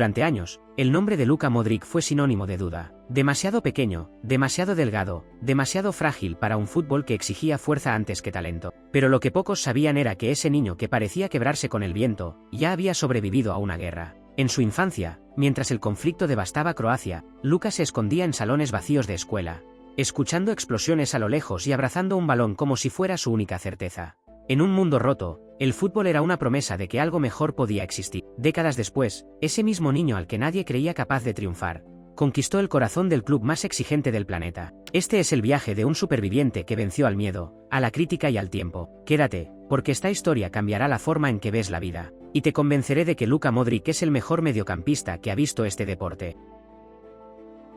Durante años, el nombre de Luka Modric fue sinónimo de duda. Demasiado pequeño, demasiado delgado, demasiado frágil para un fútbol que exigía fuerza antes que talento. Pero lo que pocos sabían era que ese niño que parecía quebrarse con el viento, ya había sobrevivido a una guerra. En su infancia, mientras el conflicto devastaba Croacia, Luka se escondía en salones vacíos de escuela, escuchando explosiones a lo lejos y abrazando un balón como si fuera su única certeza. En un mundo roto, el fútbol era una promesa de que algo mejor podía existir. Décadas después, ese mismo niño al que nadie creía capaz de triunfar, conquistó el corazón del club más exigente del planeta. Este es el viaje de un superviviente que venció al miedo, a la crítica y al tiempo. Quédate, porque esta historia cambiará la forma en que ves la vida, y te convenceré de que Luka Modric es el mejor mediocampista que ha visto este deporte.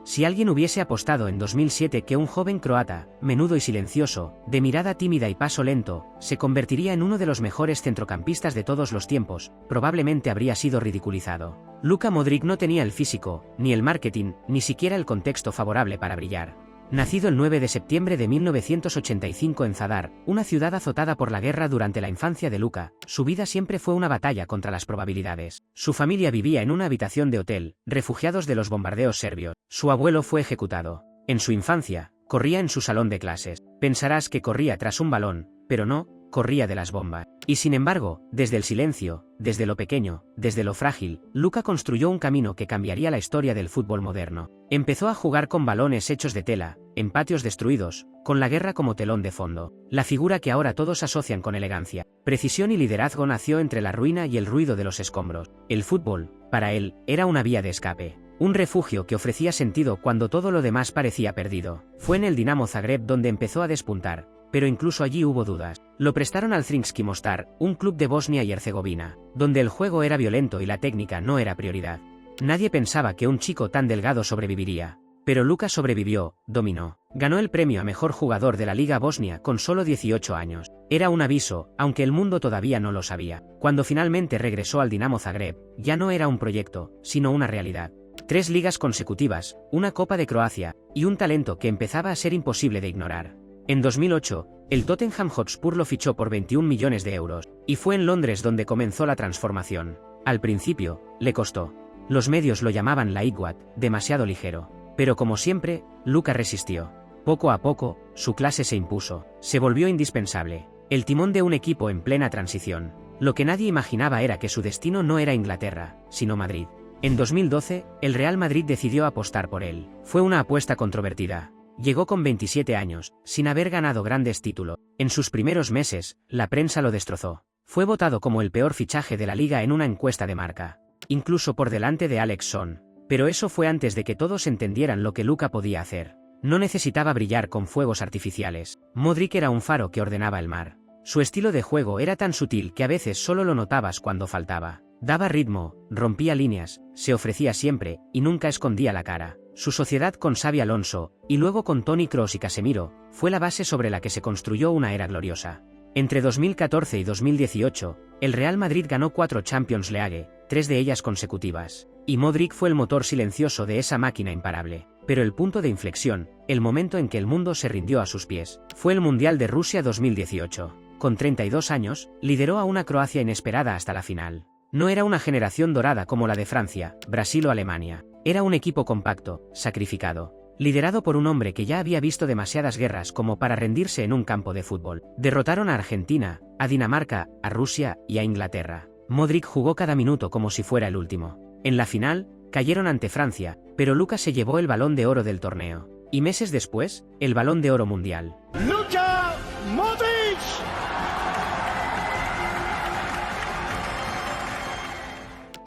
Si alguien hubiese apostado en 2007 que un joven croata, menudo y silencioso, de mirada tímida y paso lento, se convertiría en uno de los mejores centrocampistas de todos los tiempos, probablemente habría sido ridiculizado. Luka Modric no tenía el físico, ni el marketing, ni siquiera el contexto favorable para brillar. Nacido el 9 de septiembre de 1985 en Zadar, una ciudad azotada por la guerra durante la infancia de Luka, su vida siempre fue una batalla contra las probabilidades. Su familia vivía en una habitación de hotel, refugiados de los bombardeos serbios. Su abuelo fue ejecutado. En su infancia, corría en su salón de clases. Pensarás que corría tras un balón, pero no, corría de las bombas. Y sin embargo, desde el silencio, desde lo pequeño, desde lo frágil, Luka construyó un camino que cambiaría la historia del fútbol moderno. Empezó a jugar con balones hechos de tela, en patios destruidos, con la guerra como telón de fondo. La figura que ahora todos asocian con elegancia, precisión y liderazgo nació entre la ruina y el ruido de los escombros. El fútbol, para él, era una vía de escape. Un refugio que ofrecía sentido cuando todo lo demás parecía perdido. Fue en el Dinamo Zagreb donde empezó a despuntar, pero incluso allí hubo dudas. Lo prestaron al Zrinjski Mostar, un club de Bosnia y Herzegovina, donde el juego era violento y la técnica no era prioridad. Nadie pensaba que un chico tan delgado sobreviviría. Pero Luka sobrevivió, dominó. Ganó el premio a mejor jugador de la Liga Bosnia con solo 18 años. Era un aviso, aunque el mundo todavía no lo sabía. Cuando finalmente regresó al Dinamo Zagreb, ya no era un proyecto, sino una realidad. 3 ligas consecutivas, una Copa de Croacia, y un talento que empezaba a ser imposible de ignorar. En 2008, el Tottenham Hotspur lo fichó por 21 millones de euros, y fue en Londres donde comenzó la transformación. Al principio, le costó. Los medios lo llamaban la Iguat, demasiado ligero. Pero como siempre, Luka resistió. Poco a poco, su clase se impuso. Se volvió indispensable. El timón de un equipo en plena transición. Lo que nadie imaginaba era que su destino no era Inglaterra, sino Madrid. En 2012, el Real Madrid decidió apostar por él. Fue una apuesta controvertida. Llegó con 27 años, sin haber ganado grandes títulos. En sus primeros meses, la prensa lo destrozó. Fue votado como el peor fichaje de la liga en una encuesta de Marca. Incluso por delante de Alex Son. Pero eso fue antes de que todos entendieran lo que Luka podía hacer. No necesitaba brillar con fuegos artificiales. Modric era un faro que ordenaba el mar. Su estilo de juego era tan sutil que a veces solo lo notabas cuando faltaba. Daba ritmo, rompía líneas, se ofrecía siempre, y nunca escondía la cara. Su sociedad con Xabi Alonso, y luego con Toni Kroos y Casemiro, fue la base sobre la que se construyó una era gloriosa. Entre 2014 y 2018, el Real Madrid ganó 4 Champions League, 3 de ellas consecutivas. Y Modric fue el motor silencioso de esa máquina imparable. Pero el punto de inflexión, el momento en que el mundo se rindió a sus pies, fue el Mundial de Rusia 2018. Con 32 años, lideró a una Croacia inesperada hasta la final. No era una generación dorada como la de Francia, Brasil o Alemania. Era un equipo compacto, sacrificado. Liderado por un hombre que ya había visto demasiadas guerras como para rendirse en un campo de fútbol. Derrotaron a Argentina, a Dinamarca, a Rusia y a Inglaterra. Modric jugó cada minuto como si fuera el último. En la final, cayeron ante Francia, pero Luka se llevó el Balón de Oro del torneo. Y meses después, el Balón de Oro mundial. ¡Luka Modric!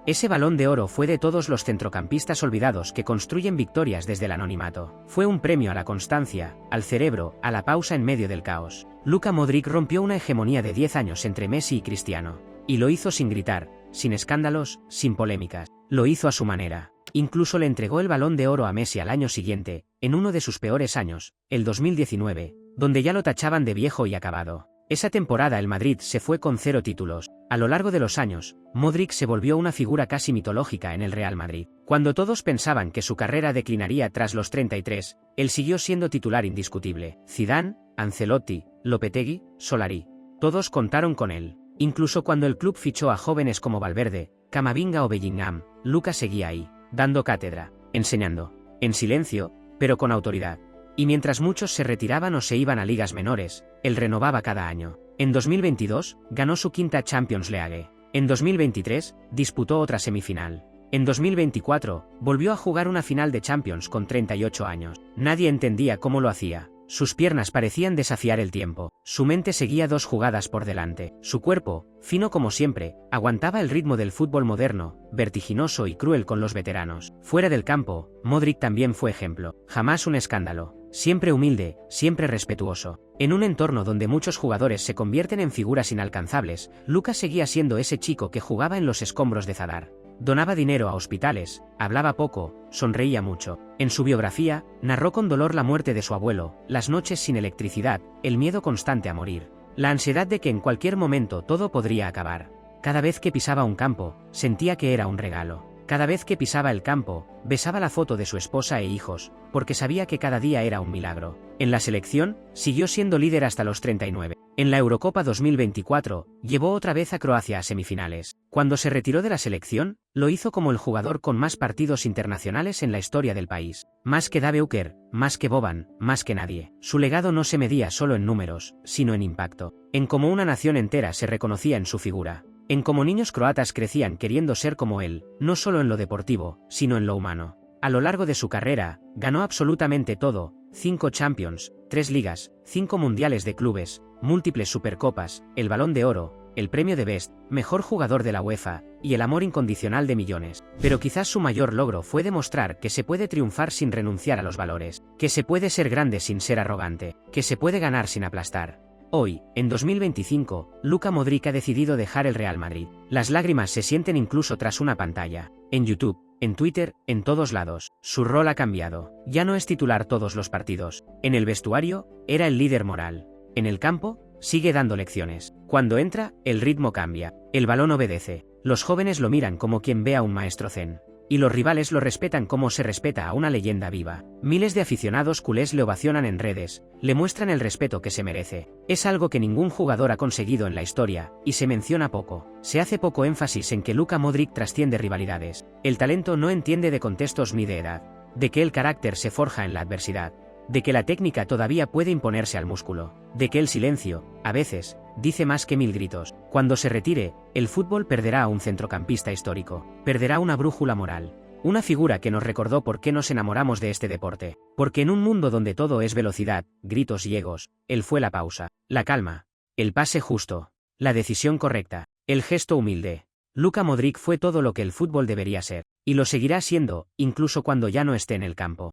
Ese Balón de Oro fue de todos los centrocampistas olvidados que construyen victorias desde el anonimato. Fue un premio a la constancia, al cerebro, a la pausa en medio del caos. Luka Modric rompió una hegemonía de 10 años entre Messi y Cristiano. Y lo hizo sin gritar, sin escándalos, sin polémicas. Lo hizo a su manera. Incluso le entregó el Balón de Oro a Messi al año siguiente, en uno de sus peores años, el 2019, donde ya lo tachaban de viejo y acabado. Esa temporada el Madrid se fue con 0 títulos. A lo largo de los años, Modric se volvió una figura casi mitológica en el Real Madrid. Cuando todos pensaban que su carrera declinaría tras los 33, él siguió siendo titular indiscutible. Zidane, Ancelotti, Lopetegui, Solari. Todos contaron con él. Incluso cuando el club fichó a jóvenes como Valverde, Camavinga o Bellingham, Luka seguía ahí, dando cátedra, enseñando, en silencio, pero con autoridad. Y mientras muchos se retiraban o se iban a ligas menores, él renovaba cada año. En 2022, ganó su quinta Champions League. En 2023, disputó otra semifinal. En 2024, volvió a jugar una final de Champions con 38 años. Nadie entendía cómo lo hacía. Sus piernas parecían desafiar el tiempo. Su mente seguía 2 jugadas por delante. Su cuerpo, fino como siempre, aguantaba el ritmo del fútbol moderno, vertiginoso y cruel con los veteranos. Fuera del campo, Modric también fue ejemplo. Jamás un escándalo. Siempre humilde, siempre respetuoso. En un entorno donde muchos jugadores se convierten en figuras inalcanzables, Luka seguía siendo ese chico que jugaba en los escombros de Zadar. Donaba dinero a hospitales, hablaba poco, sonreía mucho. En su biografía, narró con dolor la muerte de su abuelo, las noches sin electricidad, el miedo constante a morir, la ansiedad de que en cualquier momento todo podría acabar. Cada vez que pisaba un campo, sentía que era un regalo. Cada vez que pisaba el campo, besaba la foto de su esposa e hijos, porque sabía que cada día era un milagro. En la selección, siguió siendo líder hasta los 39. En la Eurocopa 2024, llevó otra vez a Croacia a semifinales. Cuando se retiró de la selección, lo hizo como el jugador con más partidos internacionales en la historia del país. Más que Dave Uker, más que Boban, más que nadie. Su legado no se medía solo en números, sino en impacto. En cómo una nación entera se reconocía en su figura. En cómo niños croatas crecían queriendo ser como él, no solo en lo deportivo, sino en lo humano. A lo largo de su carrera, ganó absolutamente todo: 5 Champions, 3 ligas, 5 mundiales de clubes, múltiples supercopas, el Balón de Oro, el premio de Best, mejor jugador de la UEFA, y el amor incondicional de millones. Pero quizás su mayor logro fue demostrar que se puede triunfar sin renunciar a los valores, que se puede ser grande sin ser arrogante, que se puede ganar sin aplastar. Hoy, en 2025, Luka Modric ha decidido dejar el Real Madrid. Las lágrimas se sienten incluso tras una pantalla. En YouTube, en Twitter, en todos lados. Su rol ha cambiado. Ya no es titular todos los partidos. En el vestuario, era el líder moral. En el campo, sigue dando lecciones. Cuando entra, el ritmo cambia. El balón obedece. Los jóvenes lo miran como quien ve a un maestro zen. Y los rivales lo respetan como se respeta a una leyenda viva. Miles de aficionados culés le ovacionan en redes, le muestran el respeto que se merece. Es algo que ningún jugador ha conseguido en la historia, y se menciona poco. Se hace poco énfasis en que Luka Modric trasciende rivalidades. El talento no entiende de contextos ni de edad. De que el carácter se forja en la adversidad. De que la técnica todavía puede imponerse al músculo. De que el silencio, a veces, dice más que 1000 gritos. Cuando se retire, el fútbol perderá a un centrocampista histórico. Perderá una brújula moral. Una figura que nos recordó por qué nos enamoramos de este deporte. Porque en un mundo donde todo es velocidad, gritos y egos, él fue la pausa, la calma, el pase justo, la decisión correcta, el gesto humilde. Luka Modric fue todo lo que el fútbol debería ser. Y lo seguirá siendo, incluso cuando ya no esté en el campo.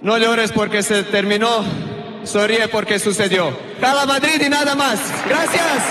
No llores porque se terminó, sonríe porque sucedió. ¡Cala Madrid y nada más! ¡Gracias!